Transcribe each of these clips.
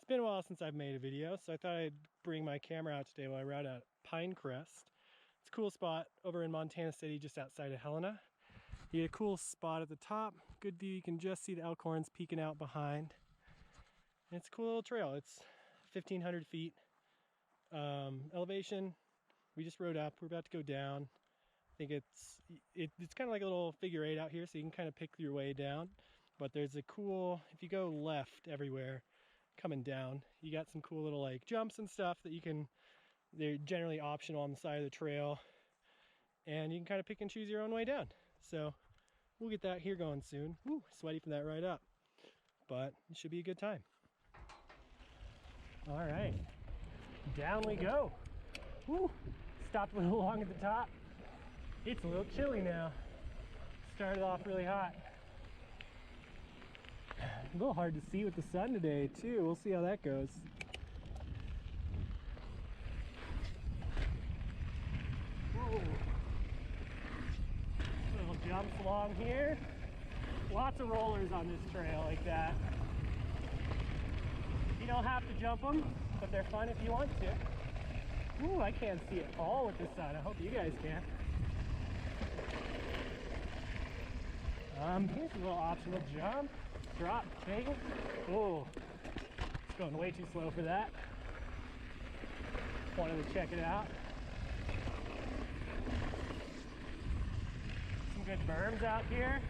been a while since I've made a video, so I thought I'd bring my camera out today while I ride at Pinecrest. It's a cool spot over in Montana City, just outside of Helena. You get a cool spot at the top, good view, you can just see the elk horns peeking out behind. And it's a cool little trail. It's 1,500 feet elevation. We just rode up, we're about to go down. I think it's kind of like a little figure eight out here, so you can kind of pick your way down. But there's a cool, if you go left everywhere coming down, you got some cool little like jumps and stuff that you can, they're generally optional on the side of the trail. And you can kind of pick and choose your own way down. So we'll get that here going soon. Woo, sweaty from that ride up. But it should be a good time. All right, down we go. Woo, stopped a little long at the top. It's a little chilly now. Started off really hot. A little hard to see with the sun today too. We'll see how that goes. Whoa. Little jumps along here. Lots of rollers on this trail like that. You don't have to jump them, but they're fun if you want to. Ooh, I can't see it all with the sun. I hope you guys can. Here's a little optional jump, drop thing. Oh, it's going way too slow for that. Wanted to check it out. Some good berms out here.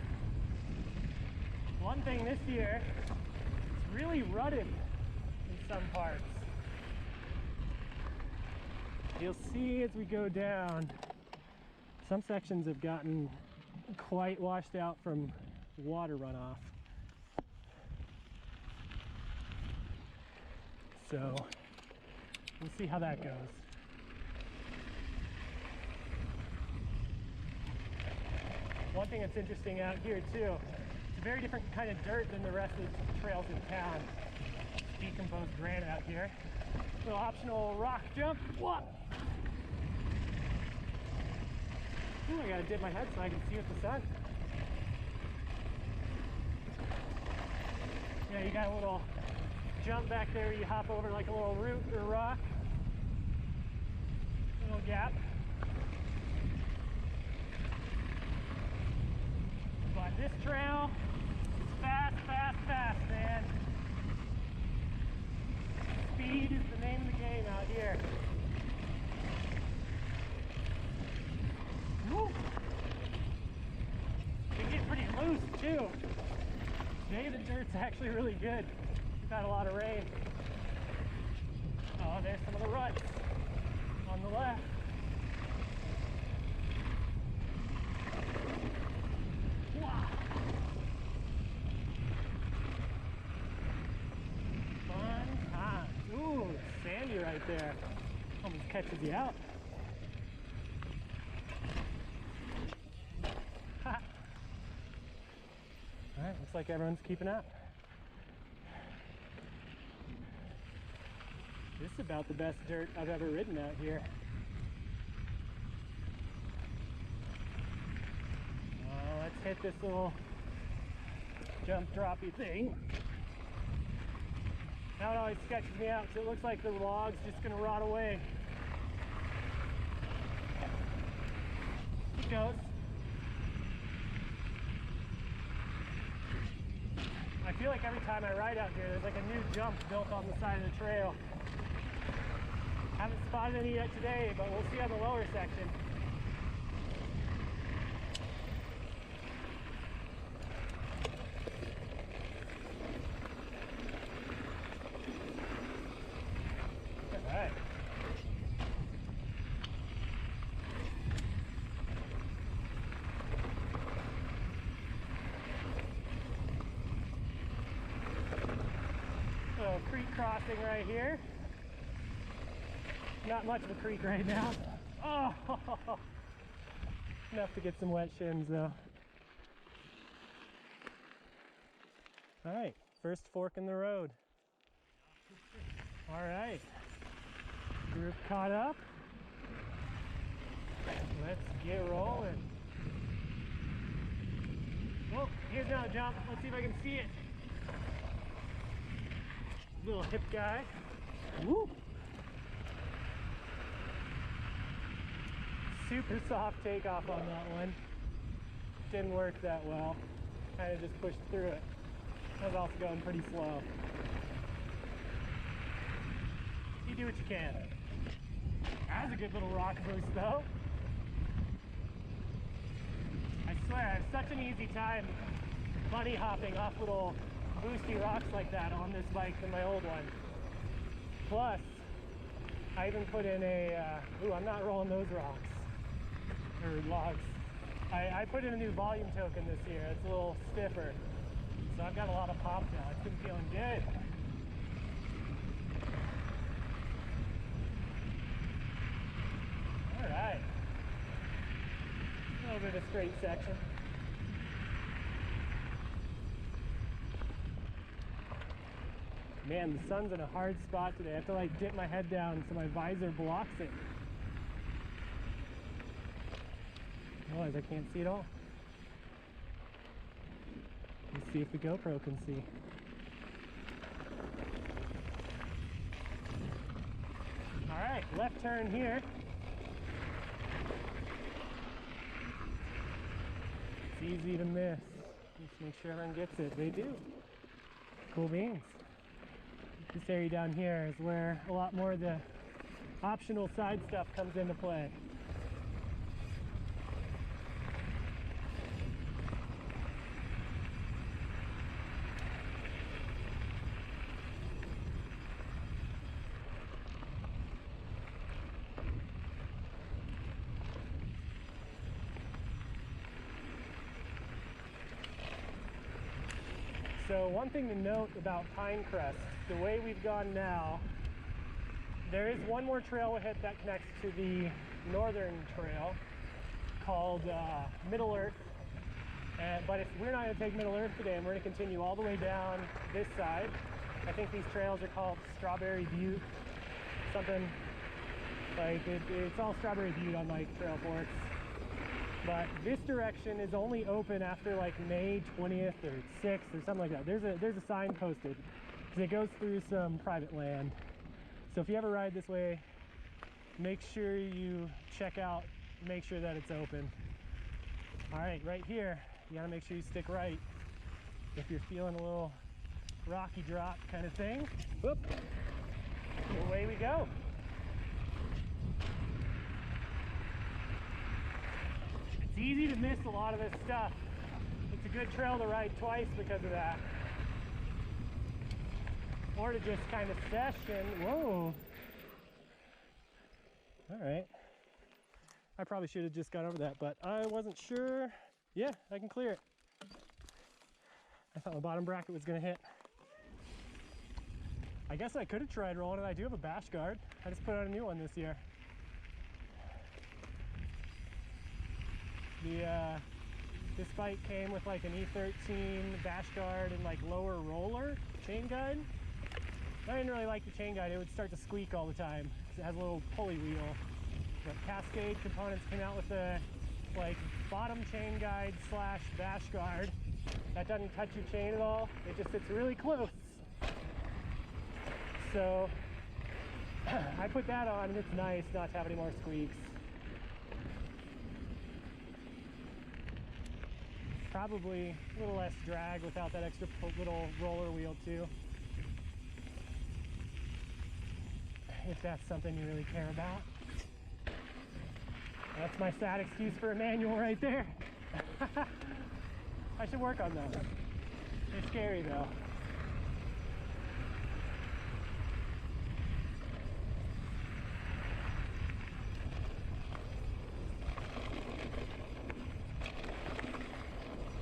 One thing this year, it's really rutted in some parts. You'll see as we go down, some sections have gotten quite washed out from water runoff. So we'll see how that goes. One thing that's interesting out here too, it's a very different kind of dirt than the rest of the trails in town. Decomposed granite out here. Little optional rock jump. What? Ooh, I gotta dip my head so I can see with the sun. Yeah, you got a little jump back there, you hop over like a little root or rock. Little gap. But this trail is fast, fast, fast, man. Speed is the name of the game out here. Woo! It can get pretty loose too. Today the dirt's actually really good. We've had a lot of rain. Oh, there's some of the ruts on the left. Wow. Fun times. Ooh, it's sandy right there. Almost catches you out. All right, looks like everyone's keeping up. This is about the best dirt I've ever ridden out here. Let's hit this little jump droppy thing. Now it always sketches me out because it looks like the log's just gonna rot away. It goes. I feel like every time I ride out here, there's like a new jump built on the side of the trail. Haven't spotted any yet today, but we'll see on the lower section. All right. So creek crossing right here. Not much of a creek right now. Oh, enough to get some wet shins though. All right, first fork in the road. All right, group caught up. Let's get rolling. Oh, here's another jump. Let's see if I can see it. little hip guy. Woo! Super soft takeoff on that one. Didn't work that well. Kind of just pushed through it. I was also going pretty slow. You do what you can. That was a good little rock boost though. I swear, I have such an easy time bunny hopping off little boosty rocks like that on this bike than my old one. Plus, I even put in a, ooh, I'm not rolling those rocks, or logs. I put in a new volume token this year. It's a little stiffer. So I've got a lot of pop now. It's been feeling good. All right. A little bit of a straight section. Man, the sun's in a hard spot today. I have to like dip my head down so my visor blocks it. Otherwise I can't see it all. Let's see if the GoPro can see. Alright, left turn here. It's easy to miss. Just make sure everyone gets it. They do. Cool beans. This area down here is where a lot more of the optional side stuff comes into play. So one thing to note about Pinecrest, the way we've gone now, there is one more trail we hit that connects to the northern trail called Middle Earth. But if we're not going to take Middle Earth today, and we're going to continue all the way down this side. I think these trails are called Strawberry Butte, something like it's all Strawberry Butte on like Trail Forks. But this direction is only open after like May 20th or 6th or something like that. There's a sign posted because it goes through some private land. So if you ever ride this way, make sure you check out, make sure that it's open. All right, right here, you gotta make sure you stick right. If you're feeling a little rocky drop kind of thing, whoop, away we go. It's easy to miss a lot of this stuff. It's a good trail to ride twice because of that. Or to just kind of session. Whoa. All right. I probably should have just got over that, but I wasn't sure. Yeah, I can clear it. I thought my bottom bracket was gonna hit. I guess I could have tried rolling it. I do have a bash guard. I just put out a new one this year. This bike came with like an E13 bash guard and like lower roller chain guide. I didn't really like the chain guide. It would start to squeak all the time because it has a little pulley wheel. But Cascade Components came out with a like bottom chain guide slash bash guard that doesn't touch your chain at all. It just sits really close. So I put that on and it's nice not to have any more squeaks. Probably a little less drag without that extra little roller wheel too. If that's something you really care about. That's my sad excuse for a manual right there. I should work on those. They're scary though.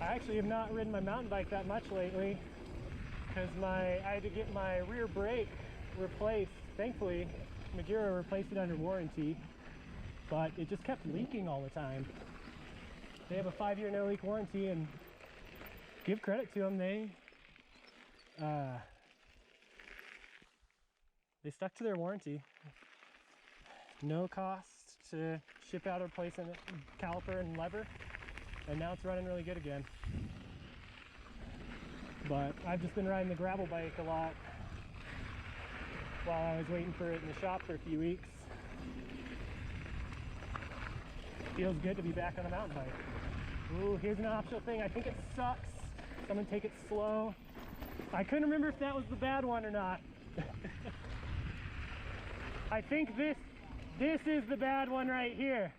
I actually have not ridden my mountain bike that much lately because I had to get my rear brake replaced. Thankfully, Magura replaced it under warranty, but it just kept leaking all the time. They have a 5-year no-leak warranty, and give credit to them, they stuck to their warranty. No cost to ship out a replacement caliper and lever. And now it's running really good again. But I've just been riding the gravel bike a lot. while I was waiting for it in the shop for a few weeks. Feels good to be back on a mountain bike. Ooh, here's an optional thing. I think it sucks. So I'm gonna take it slow. I couldn't remember if that was the bad one or not. I think this is the bad one right here.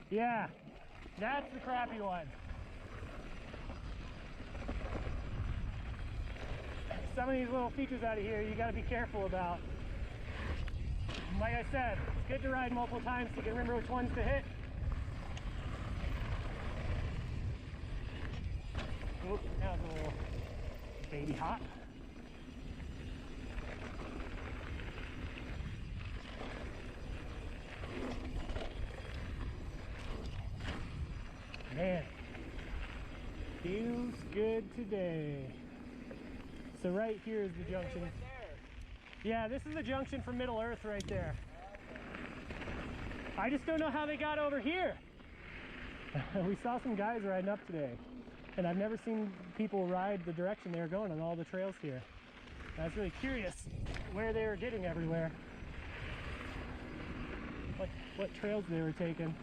Yeah, that's the crappy one. Some of these little features out of here you gotta be careful about. Like I said, it's good to ride multiple times so you can remember which ones to hit. Oop, that was a little baby hop. Man, feels good today. So right here is the junction. Yeah, this is the junction for Middle Earth right there. I just don't know how they got over here. We saw some guys riding up today, and I've never seen people ride the direction they were going on all the trails here. I was really curious where they were getting everywhere. What trails they were taking.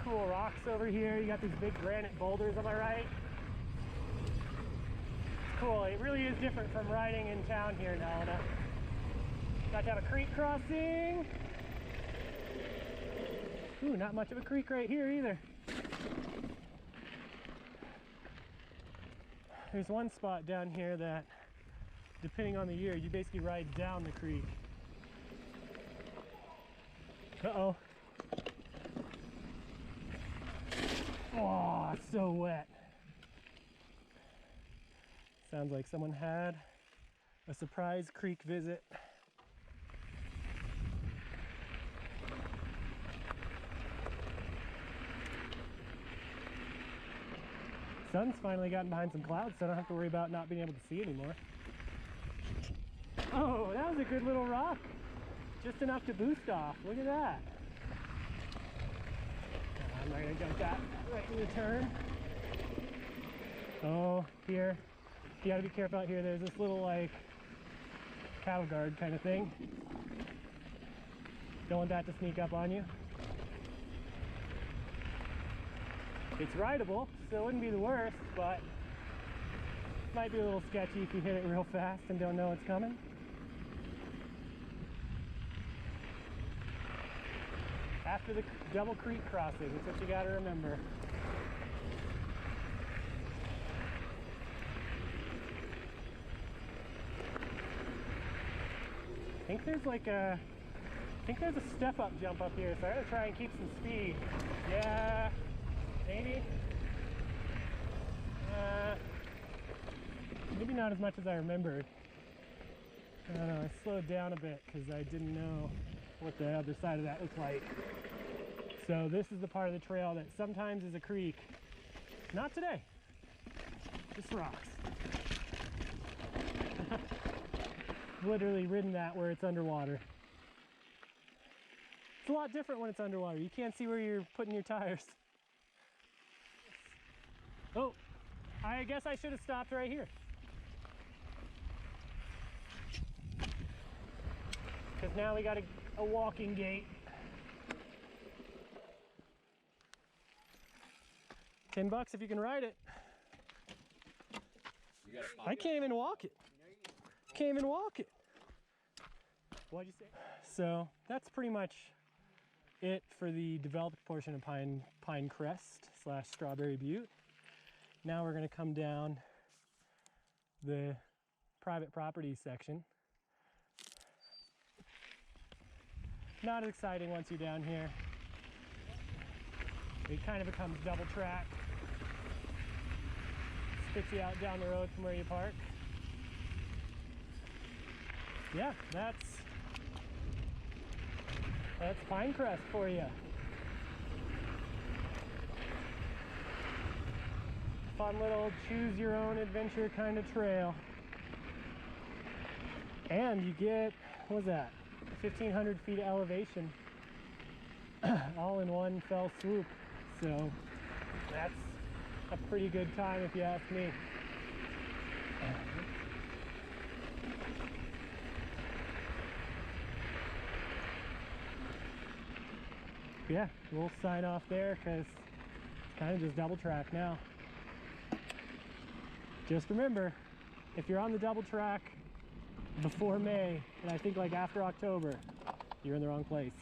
Cool rocks over here. You got these big granite boulders on my right. It's cool. It really is different from riding in town here in Helena. Got to have a creek crossing. Ooh, not much of a creek right here either. There's one spot down here that, depending on the year, you basically ride down the creek. Uh-oh. Oh, it's so wet. Sounds like someone had a surprise creek visit. Sun's finally gotten behind some clouds, so I don't have to worry about not being able to see anymore. Oh, that was a good little rock. Just enough to boost off. Look at that. I'm not gonna jump that right in the turn. Oh, here. You gotta be careful out here. There's this little like cattle guard kind of thing. Don't want that to sneak up on you. It's rideable, so it wouldn't be the worst, but might be a little sketchy if you hit it real fast and don't know what's coming. After the double creek crossing, that's what you gotta remember. I think there's a step up jump up here, so I gotta try and keep some speed. Yeah, maybe. Maybe not as much as I remembered. I don't know, I slowed down a bit because I didn't know what the other side of that looked like. So this is the part of the trail that sometimes is a creek. Not today, just rocks. Literally ridden that where it's underwater. It's a lot different when it's underwater. You can't see where you're putting your tires. Oh, I guess I should have stopped right here. Because now we got a walking gate. $10 if you can ride it. I can't even walk it. Can't even walk it. What'd you say? So that's pretty much it for the developed portion of Pinecrest / Strawberry Butte. Now we're going to come down the private property section. Not as exciting once you're down here. It kind of becomes double track. Spits you out down the road from where you park. Yeah, that's Pinecrest for you. Fun little choose your own adventure kind of trail. And you get, what was that? 1,500 feet of elevation all in one fell swoop. So that's a pretty good time if you ask me. Yeah, we'll sign off there because it's kind of just double track now. Just remember, if you're on the double track before May, and I think like after October, you're in the wrong place.